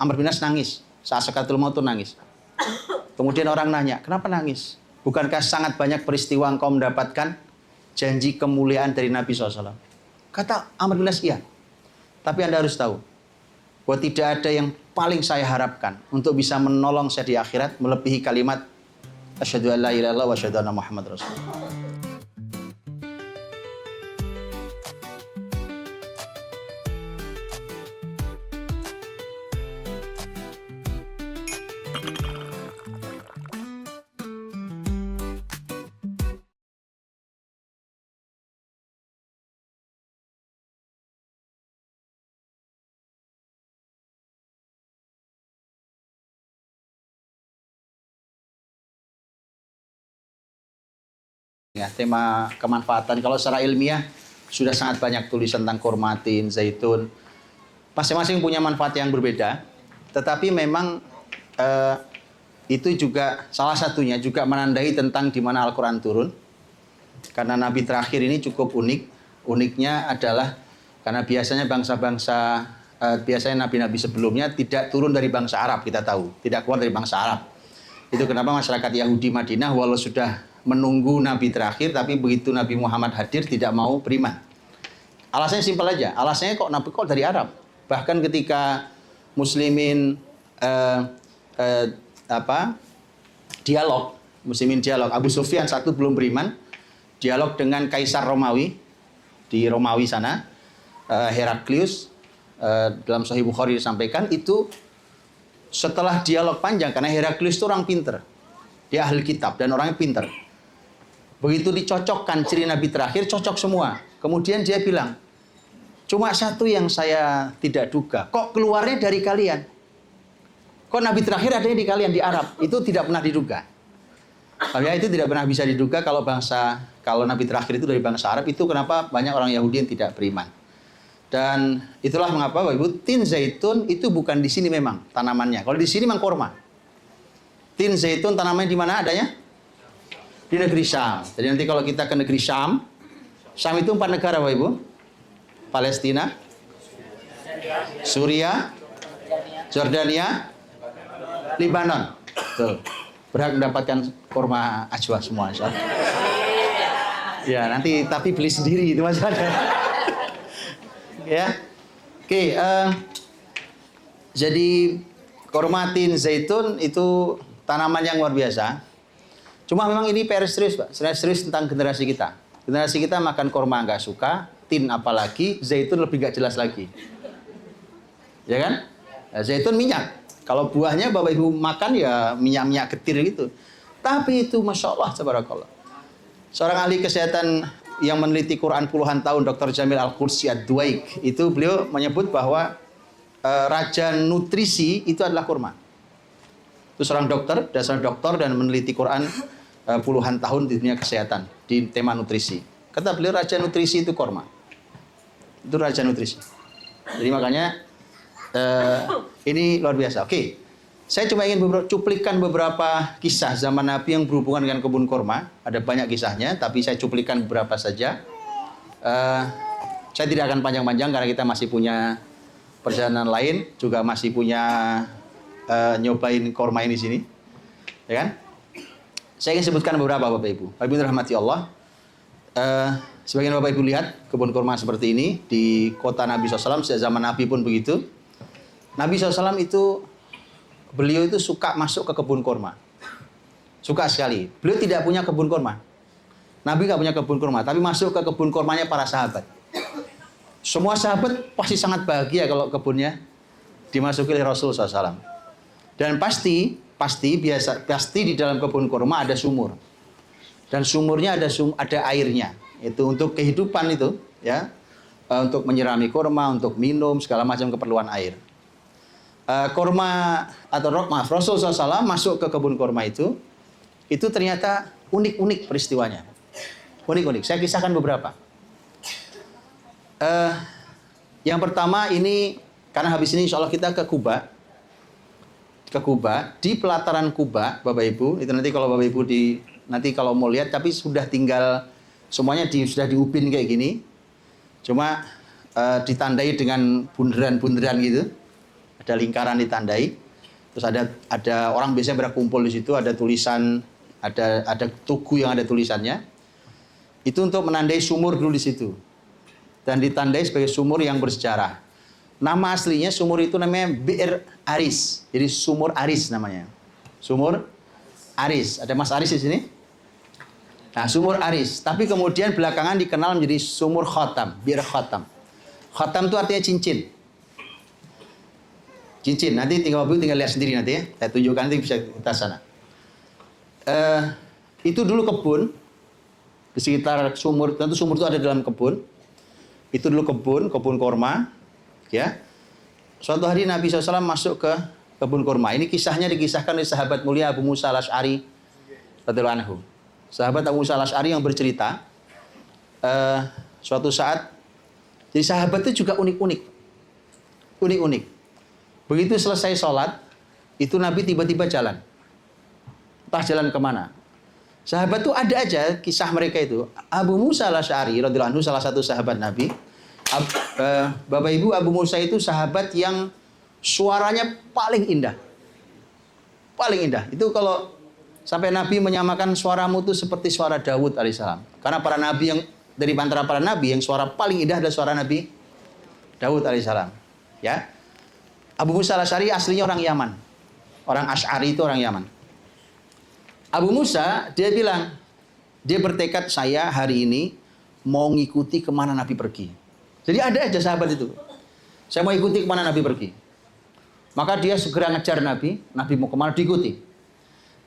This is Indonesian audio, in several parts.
Amr bin As nangis. Saat sakaratul maut itu nangis. Kemudian orang nanya, kenapa nangis? Bukankah sangat banyak peristiwa engkau mendapatkan janji kemuliaan dari Nabi SAW? Kata Amr bin As, iya. Tapi Anda harus tahu, bahwa tidak ada yang paling saya harapkan untuk bisa menolong saya di akhirat melebihi kalimat asyhadu an la ilaha illallah wa asyhadu anna Muhammad Rasulullah. Ya, tema kemanfaatan kalau secara ilmiah sudah sangat banyak tulisan tentang kurmatin, zaitun. Masing-masing punya manfaat yang berbeda, tetapi memang itu juga salah satunya juga menandai tentang di mana Al-Quran turun. Karena Nabi terakhir ini cukup unik. Uniknya adalah karena biasanya bangsa-bangsa, biasanya nabi-nabi sebelumnya tidak turun dari bangsa Arab, kita tahu, tidak keluar dari bangsa Arab. Itu kenapa masyarakat Yahudi Madinah walau sudah menunggu Nabi terakhir, tapi begitu Nabi Muhammad hadir tidak mau beriman. Alasannya simpel aja. Alasannya kok Nabi kok dari Arab. Bahkan ketika Muslimin dialog, Abu Sufyan satu belum beriman, dialog dengan Kaisar Romawi di Romawi sana, Heraklius, dalam Sahih Bukhari disampaikan itu setelah dialog panjang karena Heraklius itu orang pinter, dia ahli kitab dan orangnya pinter. Begitu dicocokkan ciri Nabi terakhir, cocok semua. Kemudian dia bilang, cuma satu yang saya tidak duga, kok keluarnya dari kalian? Kok Nabi terakhir adanya di kalian, di Arab? Itu tidak pernah diduga. Makanya itu tidak pernah bisa diduga kalau Nabi terakhir itu dari bangsa Arab, itu kenapa banyak orang Yahudi yang tidak beriman. Dan itulah mengapa Bapak Ibu, tin zaitun itu bukan di sini memang tanamannya. Kalau di sini memang kurma. Tin zaitun tanamannya di mana adanya? Di negeri Syam. Jadi nanti kalau kita ke negeri Syam, Syam itu 4 negara Bapak Ibu. Palestina, Suriah, Jordania, Lebanon. Tuh. Berhak mendapatkan kurma ajwa semua. Ya, nanti tapi beli sendiri itu masalahnya. Ya. Oke, jadi kurmatin zaitun itu tanaman yang luar biasa. Cuma memang ini PR serius, Pak. Serius tentang generasi kita. Generasi kita makan kurma nggak suka, tin apalagi, zaitun lebih nggak jelas lagi. Ya kan? Nah, zaitun minyak. Kalau buahnya Bapak Ibu makan ya minyak-minyak getir gitu. Tapi itu Masya Allah, tabarakallah. Seorang ahli kesehatan yang meneliti Quran puluhan tahun, Dr. Jamil Al-Qudsi Ad-Duaik, itu beliau menyebut bahwa raja nutrisi itu adalah kurma. Itu seorang dokter dan meneliti Quran puluhan tahun di dunia kesehatan di tema nutrisi. Kata beliau raja nutrisi itu kurma. Itu raja nutrisi. Jadi makanya ini luar biasa. Oke. Saya cuma ingin cuplikan beberapa kisah zaman Nabi yang berhubungan dengan kebun kurma. Ada banyak kisahnya, tapi saya cuplikan beberapa saja. Saya tidak akan panjang-panjang karena kita masih punya perjalanan lain, juga masih punya nyobain kurma ini di sini. Ya kan? Saya ingin sebutkan beberapa Bapak Ibu. Bapak Ibu rahmati Allah. Sebagian Bapak Ibu lihat kebun kurma seperti ini di kota Nabi SAW. Sejak zaman Nabi pun begitu. Nabi SAW beliau itu suka masuk ke kebun kurma. Suka sekali. Beliau tidak punya kebun kurma. Nabi nggak punya kebun kurma, tapi masuk ke kebun kurmanya para sahabat. Semua sahabat pasti sangat bahagia kalau kebunnya dimasuki oleh Rasul SAW. Dan pasti di dalam kebun kurma ada sumur. Dan sumurnya ada airnya. Itu untuk kehidupan itu, ya. Untuk menyirami kurma, untuk minum, segala macam keperluan air. Rasul SAW masuk ke kebun kurma itu ternyata unik-unik peristiwanya. Unik-unik. Saya kisahkan beberapa. Yang pertama ini, karena habis ini insya Allah kita ke Kuba. Di pelataran Kuba, Bapak Ibu, itu nanti kalau Bapak Ibu nanti kalau mau lihat, tapi sudah tinggal semuanya sudah diubin kayak gini. Cuma ditandai dengan bunderan-bunderan gitu. ada lingkaran ditandai. Terus ada orang biasanya berkumpul di situ, ada tulisan, ada tugu yang ada tulisannya. Itu untuk menandai sumur dulu di situ. Dan ditandai sebagai sumur yang bersejarah. Nama aslinya sumur itu namanya Bir Aris. Jadi sumur Aris namanya. Sumur Aris. Ada Mas Aris di sini? Nah, sumur Aris. Tapi kemudian belakangan dikenal menjadi sumur Khatam, Bir Khatam. Khatam itu artinya cincin. Cincin. Nanti tinggal lihat sendiri nanti ya. Saya tunjukkan nanti bisa kita sana. Itu dulu kebun. Di sekitar sumur, tentu sumur itu ada dalam kebun. Itu dulu kebun korma, ya. Suatu hari Nabi SAW masuk ke kebun korma. Ini kisahnya dikisahkan oleh sahabat mulia Abu Musa al-Asy'ari radhiyallahu anhu. Sahabat Abu Musa al-Asy'ari yang bercerita, suatu saat, jadi sahabat itu juga unik-unik. Begitu selesai sholat, itu Nabi tiba-tiba jalan. Entah jalan kemana. Sahabat itu ada aja kisah mereka itu. Abu Musa al-Asy'ari radhiyallahu anhu salah satu sahabat Nabi. Bapak Ibu, Abu Musa itu sahabat yang suaranya paling indah. Paling indah. Itu kalau sampai Nabi menyamakan suaramu itu seperti suara Daud alaihissalam. Karena para nabi yang dari antara para nabi yang suara paling indah adalah suara Nabi Daud alaihissalam. Ya. Abu Musa al-Asy'ari aslinya orang Yaman. Orang Asy'ari itu orang Yaman. Abu Musa, dia bilang, dia bertekad saya hari ini mau ngikuti kemana Nabi pergi. Jadi ada aja sahabat itu. Saya mau ikuti kemana Nabi pergi. Maka dia segera ngejar Nabi mau kemana diikuti.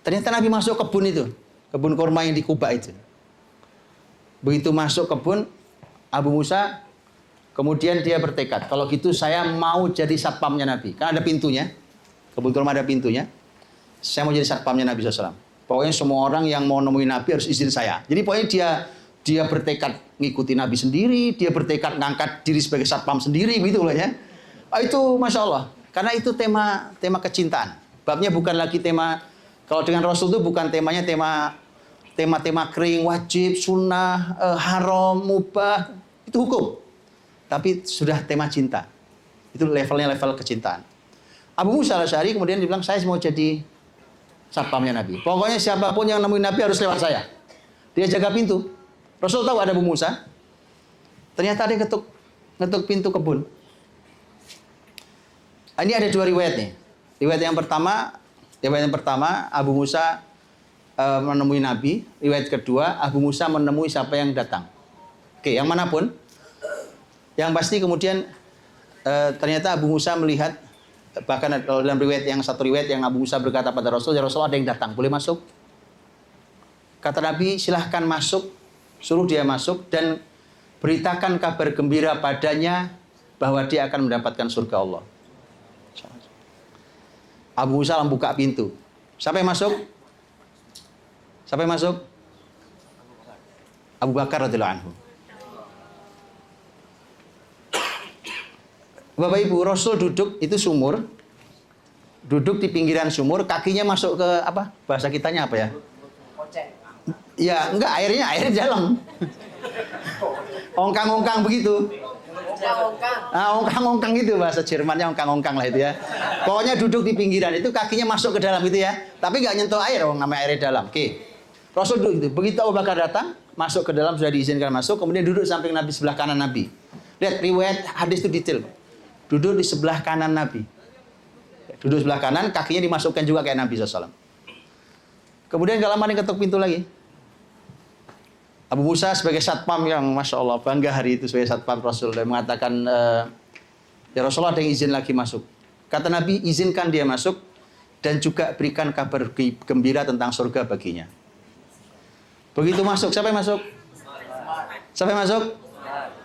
Ternyata Nabi masuk kebun itu, kebun kurma yang di Kuba itu. Begitu masuk kebun, Abu Musa, kemudian dia bertekad, kalau gitu saya mau jadi satpamnya Nabi. Kan ada pintunya, kebun kurma ada pintunya. Saya mau jadi satpamnya Nabi SAW. Pokoknya semua orang yang mau nemuin Nabi harus izin saya. Jadi pokoknya dia bertekad ngikuti Nabi sendiri, dia bertekad ngangkat diri sebagai satpam sendiri, begitu loh ya. Itu Masya Allah. Karena itu tema kecintaan. Babnya bukan lagi tema, kalau dengan Rasul itu bukan temanya tema kering, wajib, sunnah, haram, mubah. Itu hukum. Tapi sudah tema cinta. Itu levelnya level kecintaan. Abu Musa al-Asy'ari kemudian dibilang, saya mau jadi satpamnya Nabi. Pokoknya siapapun yang nemuin Nabi harus lewat saya. Dia jaga pintu. Rasul tahu ada Abu Musa. Ternyata ada yang ngetuk pintu kebun. Ini ada dua riwayat nih. Riwayat yang pertama Abu Musa menemui Nabi. Riwayat kedua Abu Musa menemui siapa yang datang. Oke, yang manapun. Yang pasti kemudian ternyata Abu Musa melihat. Bahkan dalam riwayat yang satu riwayat yang Abu Musa berkata pada Rasul, ya Rasul ada yang datang, boleh masuk? Kata Nabi, silahkan masuk, suruh dia masuk dan beritakan kabar gembira padanya bahwa dia akan mendapatkan surga Allah. Abu Musa membuka pintu. Siapa yang masuk? Siapa yang masuk? Abu Bakar radhiyallahu anhu. Bapak Ibu, Rasul duduk, itu sumur. Duduk di pinggiran sumur, kakinya masuk ke apa? Bahasa kitanya apa ya? Ya, enggak, air dalam. Ongkang-ongkang begitu. Ongkang-ongkang gitu bahasa Jermannya, ongkang-ongkang lah itu ya. Pokoknya duduk di pinggiran itu, kakinya masuk ke dalam itu ya. Tapi enggak nyentuh air, namanya airnya dalam. Oke. Rasul duduk itu. Begitu Abu Bakar datang, masuk ke dalam, sudah diizinkan masuk, kemudian duduk samping Nabi, sebelah kanan Nabi. Lihat, riwayat hadis itu detail. Duduk di sebelah kanan Nabi. Duduk sebelah kanan, kakinya dimasukkan juga kayak Nabi SAW. Kemudian gak lama dia ketuk pintu lagi. Abu Musa sebagai satpam yang Masya Allah bangga hari itu sebagai satpam Rasul. Dan mengatakan, ya Rasulullah ada yang izin lagi masuk. Kata Nabi, izinkan dia masuk. Dan juga berikan kabar gembira tentang surga baginya. Begitu masuk, siapa yang masuk? Siapa yang masuk?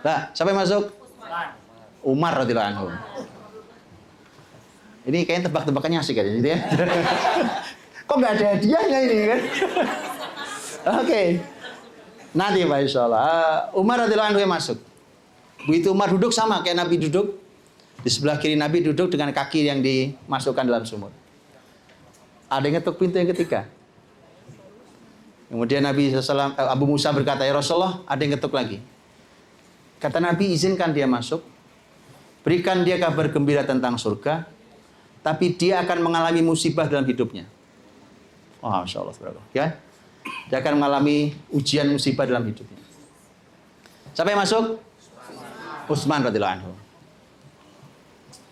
Nah, siapa yang masuk? Umar radhiyallahu anhu. Ini kayaknya tebak-tebakannya asik kan gitu ya. Kok nggak ada hadiahnya ini kan? Oke. Nanti Pak insyaallah. Umar radhiyallahu anhu yang masuk. Begitu Umar duduk sama kayak Nabi duduk. Di sebelah kiri Nabi duduk dengan kaki yang dimasukkan dalam sumur. Ada yang ngetuk pintu yang ketiga. Kemudian Nabi SAW, Abu Musa berkata, ya Rasulullah, ada yang ngetuk lagi. Kata Nabi, izinkan dia masuk. Berikan dia kabar gembira tentang surga. tapi dia akan mengalami musibah dalam hidupnya. Oh, Masya Allah, ya. Dia akan mengalami ujian musibah dalam hidupnya. Siapa yang masuk? Utsman radhiyallahu anhu.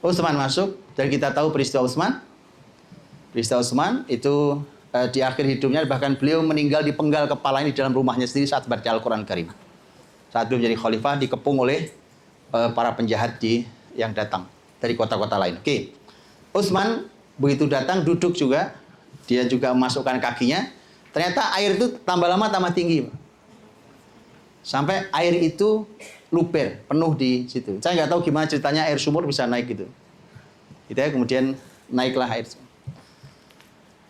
Utsman masuk, dan kita tahu peristiwa Utsman. Peristiwa Utsman itu di akhir hidupnya, bahkan beliau meninggal dipenggal kepalanya di dalam rumahnya sendiri saat baca Al-Quran Karim. Saat beliau menjadi khalifah, dikepung oleh para penjahat yang datang dari kota-kota lain. Oke. Utsman begitu datang, duduk juga, dia juga memasukkan kakinya. Ternyata air itu tambah lama tambah tinggi, sampai air itu luber, penuh di situ. Saya nggak tahu gimana ceritanya air sumur bisa naik gitu. Gitu ya, kemudian naiklah air.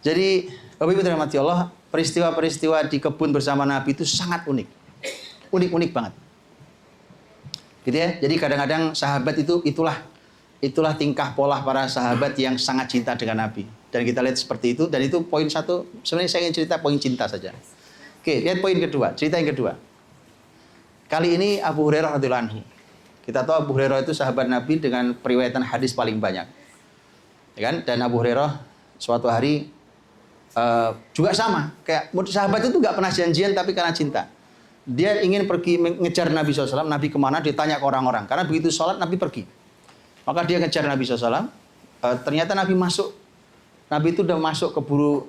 Jadi, Bapak Ibu dirahmati Allah, peristiwa-peristiwa di kebun bersama Nabi itu sangat unik. Unik-unik banget. Gitu ya. Jadi kadang-kadang sahabat itulah tingkah pola para sahabat yang sangat cinta dengan Nabi. Dan kita lihat seperti itu, dan itu poin satu. Sebenarnya saya ingin cerita poin cinta saja. Oke, lihat poin kedua, cerita yang kedua. Kali ini Abu Hurairah radhiyallahu anhu. Kita tahu Abu Hurairah itu sahabat Nabi dengan periwayatan hadis paling banyak. Ya kan? Dan Abu Hurairah suatu hari juga sama, kayak sahabat itu nggak pernah janjian tapi karena cinta. Dia ingin pergi mengejar Nabi SAW. Nabi kemana? Ditanya ke orang-orang. Karena begitu sholat Nabi pergi. Maka dia ngejar Nabi SAW. Ternyata Nabi masuk. Nabi itu udah masuk keburu.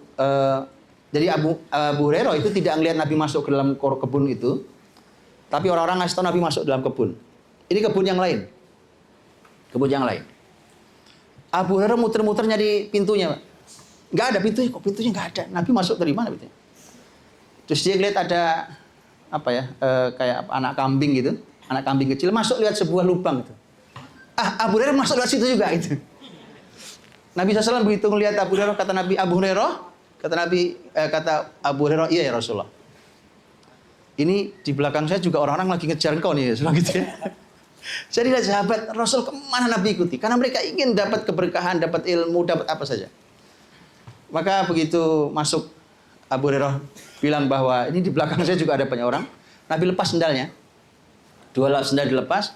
Jadi Abu Hurairah itu tidak melihat Nabi masuk ke dalam kebun itu. Tapi orang-orang ngasih tahu Nabi masuk dalam kebun. Ini kebun yang lain. Kebun yang lain. Abu Hurairah muter-muter nyari pintunya. Nggak ada pintunya. Kok pintunya nggak ada? Nabi masuk dari mana pintunya? Terus dia lihat ada kayak anak kambing gitu. Anak kambing kecil masuk lihat sebuah lubang gitu. Abu Hurairah masuk lewat situ juga gitu. Nabi SAW begitu melihat Abu Hurairah, kata Nabi, Abu Hurairah, kata Abu Hurairah, iya ya Rasulullah. Ini di belakang saya juga orang-orang lagi ngejar engkau nih, gitu ya. Jadi sahabat Rasul kemana Nabi ikuti? Karena mereka ingin dapat keberkahan, dapat ilmu, dapat apa saja. Maka begitu masuk Abu Hurairah bilang bahwa ini di belakang saya juga ada banyak orang. Nabi lepas sendalnya. Dua sendal dilepas,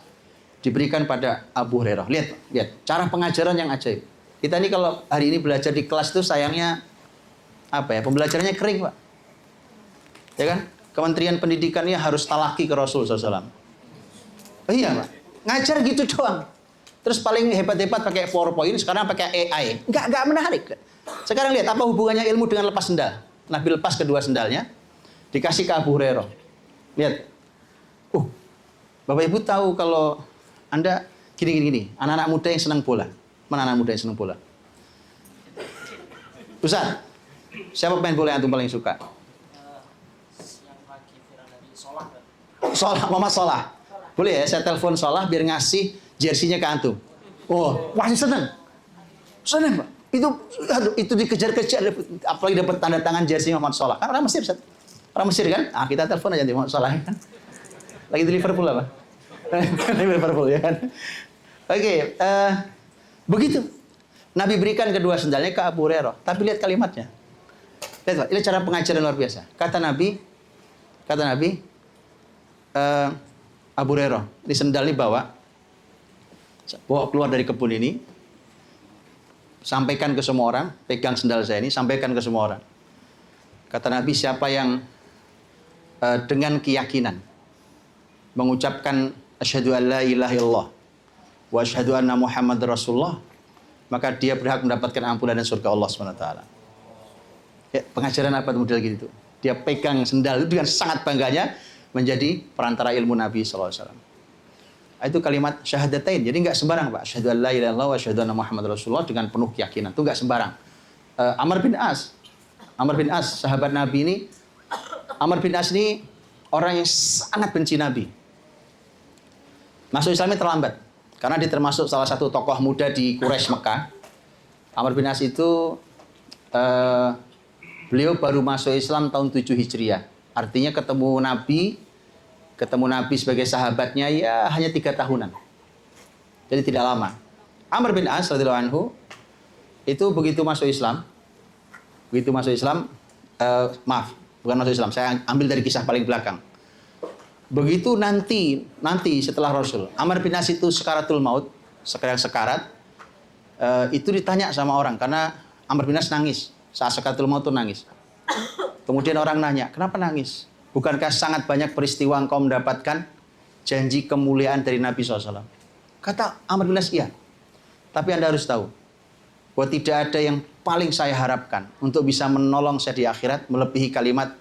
diberikan pada Abu Hurairah. Lihat cara pengajaran yang ajaib. Kita ini kalau hari ini belajar di kelas itu sayangnya pembelajarannya kering, Pak. Ya kan? Kementerian Pendidikannya harus talaki ke Rasul SAW. Iya, Pak. Ngajar gitu doang. Terus paling hebat-hebat pakai PowerPoint, sekarang pakai AI. Enggak menarik. Sekarang lihat apa hubungannya ilmu dengan lepas sendal. Nabi lepas kedua sendalnya, dikasih ke Abu Hurairah. Lihat. Bapak Ibu tahu kalau Anda gini. Anak-anak muda yang senang bola. Mana anak muda yang senang bola? Ustaz, siapa pemain bola yang antum paling suka? Yang lagi viral dari Solah. Solah, Muhammad Solah. Boleh ya, saya telepon Solah biar ngasih jersinya ke antum. Oh, pasti senang. Senang, Pak. Itu dikejar-kejar, apalagi dapat tanda tangan jersi Muhammad Solah. Kan orang Mesir, Ustaz. Orang Mesir kan? Kita telepon aja nanti Muhammad Solah kan. Lagi di Liverpool apa? Liverpool ya kan. Oke, begitu. Nabi berikan kedua sendalnya ke Abu Hurairah. Tapi lihat kalimatnya. Lihat, Pak. Ini cara pengajaran luar biasa. Kata Nabi, Abu Hurairah, ini sendal ini bawa keluar dari kebun ini, sampaikan ke semua orang, pegang sendal saya ini, sampaikan ke semua orang. Kata Nabi, siapa yang dengan keyakinan mengucapkan asyhadu an la ilaha illallah wa asyhadu anna Muhammad Rasulullah, maka dia berhak mendapatkan ampunan dan surga Allah SWT. Ya, pengajaran apa model gitu? Dia pegang sendal itu dengan sangat bangganya menjadi perantara ilmu Nabi SAW. Itu kalimat syahadatain. Jadi nggak sembarang, Pak. Asyhadu an la ilaha illallah wa asyhadu anna Muhammad Rasulullah dengan penuh keyakinan. Itu nggak sembarang. Amr bin As, sahabat Nabi ini. Amr bin As ini orang yang sangat benci Nabi. Masuk Islamnya terlambat. Karena dia termasuk salah satu tokoh muda di Quraisy Mekah. Amr bin As itu beliau baru masuk Islam tahun 7 Hijriah. Artinya ketemu Nabi sebagai sahabatnya ya hanya 3 tahunan. Jadi tidak lama. Amr bin As radhiyallahu anhu itu begitu masuk Islam, bukan masuk Islam, saya ambil dari kisah paling belakang. Begitu nanti setelah Rasul, Amr bin As itu sekaratul maut, sekarat, itu ditanya sama orang karena Amr bin As nangis saat sakaratul maut itu nangis. Kemudian orang nanya, kenapa nangis? Bukankah sangat banyak peristiwa engkau mendapatkan janji kemuliaan dari Nabi SAW? Kata Amr bin As, iya. Tapi Anda harus tahu bahwa tidak ada yang paling saya harapkan untuk bisa menolong saya di akhirat melebihi kalimat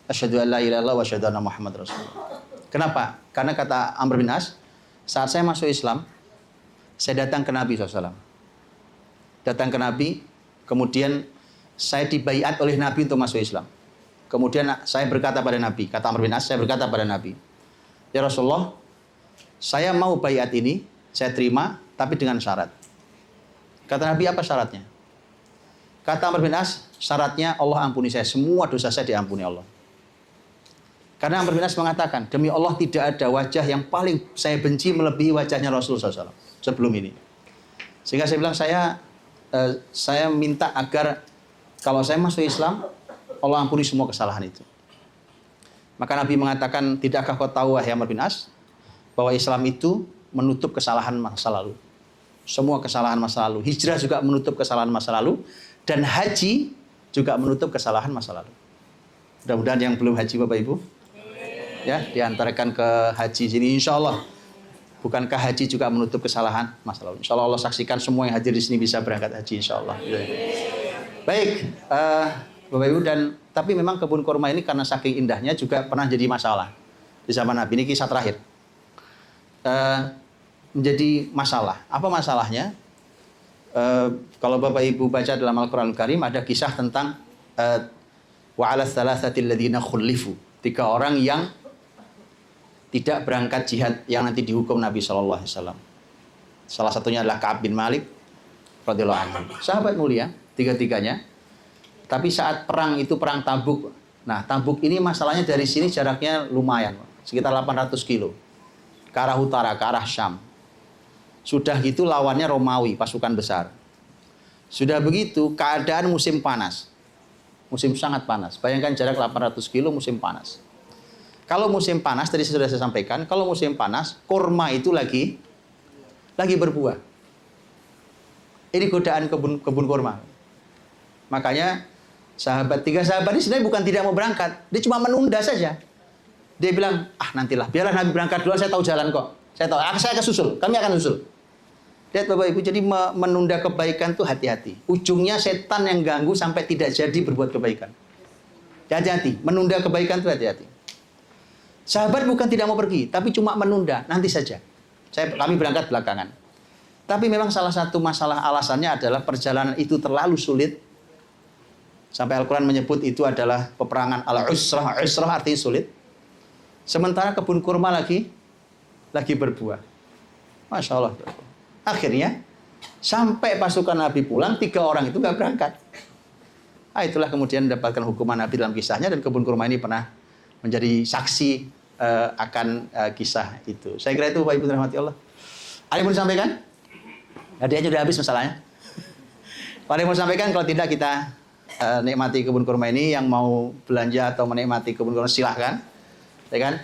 asyhadu an la ilaha illallah wa asyhadu anna Muhammad Rasulullah. Kenapa? Karena kata Amr bin As, saat saya masuk Islam, saya datang ke Nabi SAW. Datang ke Nabi, kemudian saya dibaiat oleh Nabi untuk masuk Islam. Kemudian saya berkata pada Nabi, kata Amr bin As, saya berkata pada Nabi, ya Rasulullah, saya mau baiat ini, saya terima, tapi dengan syarat. Kata Nabi, apa syaratnya? Kata Amr bin As, syaratnya Allah ampuni saya, semua dosa saya diampuni Allah. Karena Amr bin As mengatakan, demi Allah tidak ada wajah yang paling saya benci melebihi wajahnya Rasulullah SAW sebelum ini. Sehingga saya bilang, saya minta agar kalau saya masuk Islam, Allah ampuni semua kesalahan itu. Maka Nabi mengatakan, tidakkah kau tahu wahai Amr bin As, bahwa Islam itu menutup kesalahan masa lalu. Semua kesalahan masa lalu. Hijrah juga menutup kesalahan masa lalu. Dan haji juga menutup kesalahan masa lalu. Mudah-mudahan yang belum haji Bapak Ibu, ya, diantarkan ke haji sini insya Allah. Bukankah haji juga menutup kesalahan masa lalu? Insya Allah Allah saksikan semua yang hadir di sini bisa berangkat haji insya Allah. Baik, Bapak Ibu, dan tapi memang kebun kurma ini karena saking indahnya juga pernah jadi masalah di zaman Nabi. Ini kisah terakhir. Menjadi masalah. Apa masalahnya? Kalau Bapak Ibu baca dalam Al-Quran Al-Karim ada kisah tentang wa 'ala tsalatsatil ladzina khulifu. 3 orang yang tidak berangkat jihad yang nanti dihukum Nabi sallallahu alaihi wasallam. Salah satunya adalah Ka'ab bin Malik radhiyallahu anhu. Sahabat mulia, 3-tiganya. Tapi saat perang itu perang Tabuk. Nah, Tabuk ini masalahnya dari sini jaraknya lumayan, sekitar 800 kilo. Ke arah utara, ke arah Syam. Sudah gitu lawannya Romawi, pasukan besar. Sudah begitu keadaan musim panas. Musim sangat panas. Bayangkan jarak 800 kilo musim panas. Kalau musim panas, tadi sudah saya sampaikan, kalau musim panas, kurma itu lagi berbuah. Ini godaan kebun kurma. Makanya 3 sahabat ini sebenarnya bukan tidak mau berangkat. Dia cuma menunda saja. Dia bilang, nantilah, biarlah Nabi berangkat duluan, saya tahu jalan kok. Saya akan susul, kami akan susul. Lihat Bapak Ibu, jadi menunda kebaikan itu hati-hati. Ujungnya setan yang ganggu sampai tidak jadi berbuat kebaikan. Hati-hati, menunda kebaikan itu hati-hati. Sahabat bukan tidak mau pergi, tapi cuma menunda, nanti saja. Kami berangkat belakangan. Tapi memang salah satu masalah alasannya adalah perjalanan itu terlalu sulit. Sampai Al-Quran menyebut itu adalah peperangan al-usrah. Usrah artinya sulit. Sementara kebun kurma lagi berbuah. Masya Allah. Akhirnya, sampai pasukan Nabi pulang, 3 orang itu nggak berangkat. Itulah kemudian mendapatkan hukuman Nabi dalam kisahnya, dan kebun kurma ini pernah menjadi saksi akan kisah itu. Saya kira itu Bapak Ibu rahmati Allah. Ada yang mau disampaikan? Hadiahnya sudah habis masalahnya. Ada yang mau disampaikan? Kalau tidak kita nikmati kebun kurma ini. Yang mau belanja atau menikmati kebun kurma silahkan. Ya kan?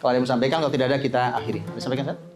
Kalau ada yang mau disampaikan, kalau tidak ada kita akhiri. Disampaikan, Ustaz?